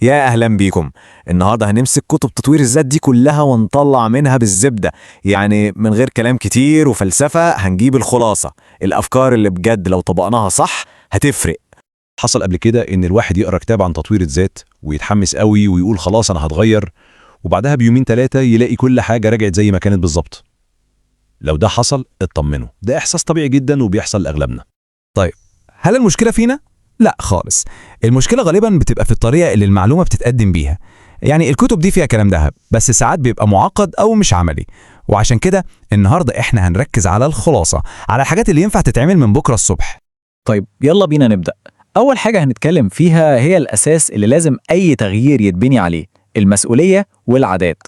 يا أهلا بيكم. النهاردة هنمسك كتب تطوير الذات دي كلها ونطلع منها بالزبدة، يعني من غير كلام كتير وفلسفة. هنجيب الخلاصة، الأفكار اللي بجد لو طبقناها صح هتفرق. حصل قبل كده ان الواحد يقرا كتاب عن تطوير الذات ويتحمس قوي ويقول خلاص انا هتغير، وبعدها بيومين 3 يلاقي كل حاجه رجعت زي ما كانت بالظبط. لو ده حصل اطمنوا، ده احساس طبيعي جدا وبيحصل لاغلبنا. طيب، هل المشكلة فينا؟ لا خالص. المشكلة غالبا بتبقى في الطريقة اللي المعلومة بتتقدم بيها. يعني الكتب دي فيها كلام دهب، بس ساعات بيبقى معقد أو مش عملي. وعشان كده النهاردة احنا هنركز على الخلاصة، على الحاجات اللي ينفع تتعمل من بكرة الصبح. طيب يلا بينا نبدأ. أول حاجة هنتكلم فيها هي الأساس اللي لازم أي تغيير يتبني عليه، المسؤولية والعادات.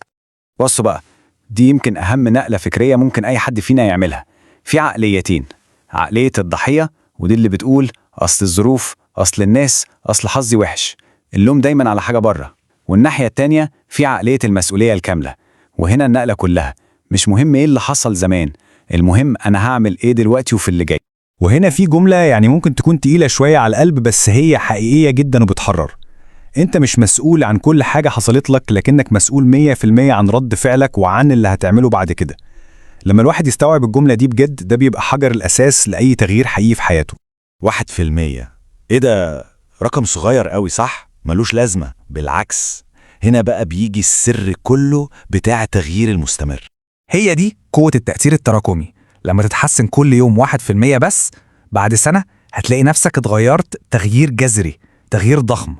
بصوا بقى، دي يمكن أهم نقلة فكرية ممكن أي حد فينا يعملها. في عقليتين، عقلية الضحية ودي اللي بتقول أصل الظروف، أصل الناس، أصل حظي وحش، اللوم دايما على حاجة بره. والناحية التانية في عقلية المسؤولية الكاملة، وهنا النقلة كلها مش مهم إيه اللي حصل زمان، المهم أنا هعمل إيه دلوقتي وفي اللي جاي. وهنا في جملة يعني ممكن تكون تقيلة شوية على القلب، بس هي حقيقية جدا وبتحرر. انت مش مسؤول عن كل حاجة حصلت لك، لكنك مسؤول 100% عن رد فعلك وعن اللي هتعمله بعد كده. لما الواحد يستوعب الجملة دي بجد، ده بيبقى حجر الأساس لأي تغيير حقيقي في حياته. 1%؟ ايه ده؟ رقم صغير قوي صح؟ ملوش لازمة، بالعكس. هنا بقى بيجي السر كله بتاع التغيير المستمر. هي دي قوة التأثير التراكمي. لما تتحسن كل يوم 1% بس، بعد سنة هتلاقي نفسك اتغيرت تغيير جذري، تغيير ضخم.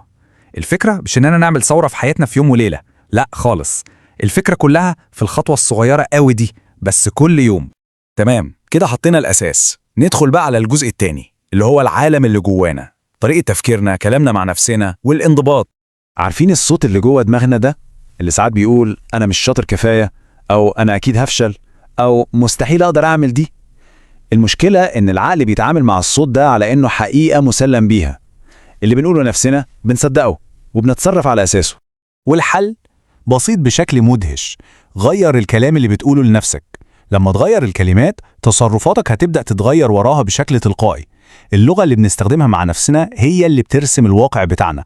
الفكرة مش إننا نعمل ثورة في حياتنا في يوم وليلة، لا خالص. الفكرة كلها في الخطوة الصغيرة قوي دي، بس كل يوم. تمام كده، حطينا الأساس. ندخل بقى على الجزء التاني اللي هو العالم اللي جوانا، طريقة تفكيرنا، كلامنا مع نفسنا، والانضباط. عارفين الصوت اللي جوه دماغنا ده، اللي ساعات بيقول أنا مش شاطر كفاية، أو أنا أكيد هفشل، أو مستحيل أقدر أعمل دي؟ المشكلة إن العقل بيتعامل مع الصوت ده على إنه حقيقة مسلم بيها. اللي بنقوله لنفسنا بنصدقه وبنتصرف على أساسه. والحل بسيط بشكل مدهش: غير الكلام اللي بتقوله لنفسك. لما تغير الكلمات، تصرفاتك هتبدأ تتغير وراها بشكل تلقائي. اللغة اللي بنستخدمها مع نفسنا هي اللي بترسم الواقع بتاعنا.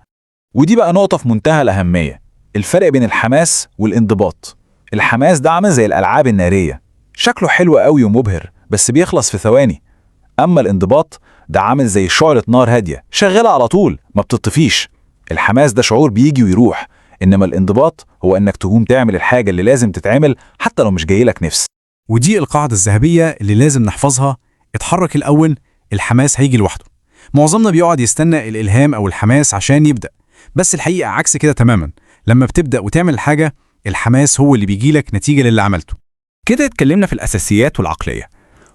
ودي بقى نقطة في منتهى الأهمية، الفرق بين الحماس والانضباط. الحماس ده عامل زي الألعاب النارية، شكله حلو قوي ومبهر بس بيخلص في ثواني. أما الانضباط ده عامل زي شعلة نار هادية شغالة على طول ما بتطفيش. الحماس ده شعور بيجي ويروح، إنما الانضباط هو إنك تقوم تعمل الحاجة اللي لازم تتعمل حتى لو مش جايلك نفس. ودي القاعدة الذهبية اللي لازم نحفظها: اتحرك الأول، الحماس هيجي لوحده. معظمنا بيقعد يستنى الإلهام أو الحماس عشان يبدأ، بس الحقيقة عكس كده تماما. لما بتبدأ وتعمل حاجة، الحماس هو اللي بيجيلك نتيجة للي عملته. كده اتكلمنا في الأساسيات والعقلية،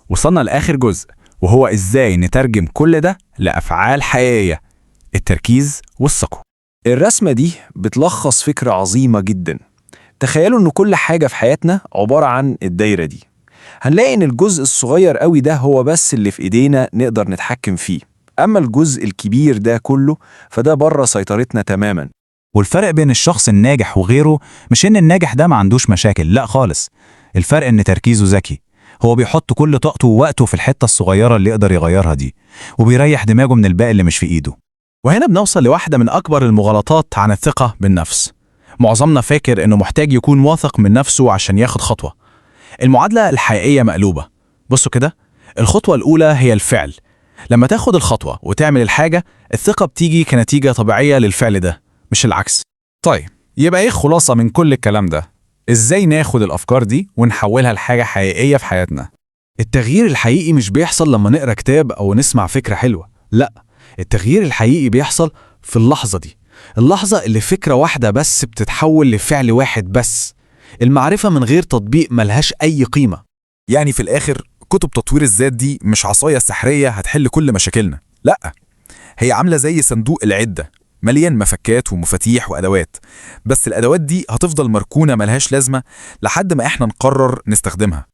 وصلنا لآخر جزء، وهو إزاي نترجم كل ده لأفعال حقيقية: التركيز والثقة. الرسمة دي بتلخص فكرة عظيمة جدا. تخيلوا إن كل حاجة في حياتنا عبارة عن الدايرة دي. هنلاقي إن الجزء الصغير قوي ده هو بس اللي في إيدينا نقدر نتحكم فيه، أما الجزء الكبير ده كله فده بره سيطرتنا تماما. والفرق بين الشخص الناجح وغيره مش إن الناجح ده ما عندوش مشاكل، لا خالص. الفرق إن تركيزه ذكي. هو بيحط كل طاقته ووقته في الحتة الصغيرة اللي يقدر يغيرها دي، وبيريح دماغه من الباقي اللي مش في إيده. وهنا بنوصل لواحدة من أكبر المغالطات عن الثقة بالنفس. معظمنا فاكر إنه محتاج يكون واثق من نفسه عشان ياخد خطوة. المعادلة الحقيقية مقلوبة. بصوا كده، الخطوة الأولى هي الفعل. لما تاخد الخطوة وتعمل الحاجة، الثقة بتيجي كنتيجة طبيعية للفعل ده، مش العكس. طيب، يبقى إيه خلاصة من كل الكلام ده؟ إزاي ناخد الأفكار دي ونحولها لحاجة حقيقية في حياتنا؟ التغيير الحقيقي مش بيحصل لما نقرأ كتاب أو نسمع فكرة حلوة، لا. التغيير الحقيقي بيحصل في اللحظة دي، اللحظة اللي فكرة واحدة بس بتتحول لفعل واحد بس. المعرفة من غير تطبيق ملهاش أي قيمة. يعني في الآخر، كتب تطوير الذات دي مش عصاية سحرية هتحل كل مشاكلنا، لا. هي عاملة زي صندوق العدة، مليان مفكات ومفاتيح وأدوات، بس الأدوات دي هتفضل مركونة ملهاش لازمة لحد ما إحنا نقرر نستخدمها.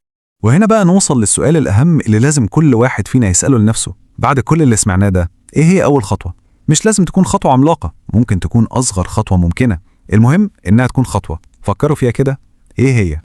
وهنا بقى نوصل للسؤال الأهم اللي لازم كل واحد فينا يسأله لنفسه بعد كل اللي سمعناه ده: إيه هي أول خطوة؟ مش لازم تكون خطوة عملاقة، ممكن تكون أصغر خطوة ممكنة. المهم إنها تكون خطوة. فكروا فيها كده، إيه هي؟